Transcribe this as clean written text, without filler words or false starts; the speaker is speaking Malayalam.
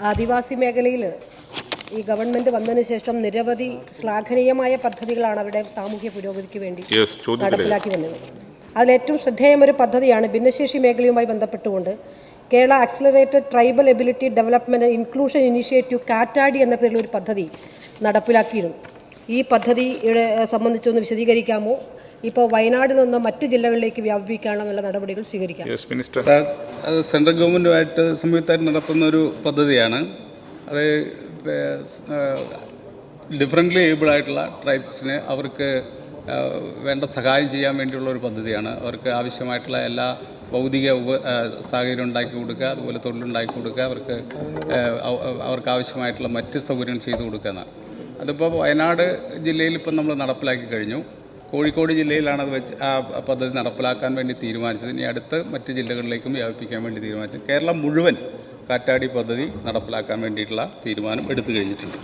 ആദിവാസി മേഖലയിൽ ഈ ഗവൺമെൻറ് വന്നതിന് ശേഷം നിരവധി ശ്ലാഘനീയമായ പദ്ധതികളാണ് അവരുടെ സാമൂഹ്യ പുരോഗതിക്ക് വേണ്ടി നടപ്പിലാക്കി വന്നത്. അതിലേറ്റവും ശ്രദ്ധേയമായ പദ്ധതിയാണ് ഭിന്നശേഷി മേഖലയുമായി ബന്ധപ്പെട്ടുകൊണ്ട് Kerala accelerated tribal ability development inclusion initiative കാറ്റാടി എന്ന പേരിൽ ഒരു പദ്ധതി നടപ്പിലാക്കിയിരുന്നു. ഈ പദ്ധതിയുടെ സംബന്ധിച്ചൊന്ന് വിശദീകരിക്കാമോ? ഇപ്പോൾ വയനാട് നിന്ന് മറ്റ് ജില്ലകളിലേക്ക് വ്യാപിപ്പിക്കാനുള്ള നടപടികൾ സ്വീകരിക്കാം. സെൻട്രൽ ഗവൺമെൻറ്റുമായിട്ട് സംയുക്തമായിട്ട് നടത്തുന്ന ഒരു പദ്ധതിയാണ്. അത് ഡിഫറൻ്റ്ലി ഏബിൾ ആയിട്ടുള്ള ട്രൈബ്സിന് അവർക്ക് വേണ്ട സഹായം ചെയ്യാൻ വേണ്ടിയുള്ള ഒരു പദ്ധതിയാണ്. അവർക്ക് ആവശ്യമായിട്ടുള്ള എല്ലാ ഭൗതിക സാഹചര്യം ഉണ്ടാക്കി കൊടുക്കുക, അതുപോലെ തൊഴിലുണ്ടാക്കി കൊടുക്കുക, അവർക്ക് ആവശ്യമായിട്ടുള്ള മറ്റ് സൗകര്യങ്ങൾ ചെയ്തു കൊടുക്കുക എന്നാണ്. അതിപ്പോൾ വയനാട് ജില്ലയിൽ ഇപ്പം നമ്മൾ നടപ്പിലാക്കി കഴിഞ്ഞു. കോഴിക്കോട് ജില്ലയിലാണ് അത് വെച്ച് ആ പദ്ധതി നടപ്പിലാക്കാൻ വേണ്ടി തീരുമാനിച്ചത്. ഇനി അടുത്ത് മറ്റ് ജില്ലകളിലേക്കും വ്യാപിപ്പിക്കാൻ വേണ്ടി തീരുമാനിച്ചു. കേരളം മുഴുവൻ കാറ്റാടി പദ്ധതി നടപ്പിലാക്കാൻ വേണ്ടിയിട്ടുള്ള തീരുമാനം എടുത്തു കഴിഞ്ഞിട്ടുണ്ട്.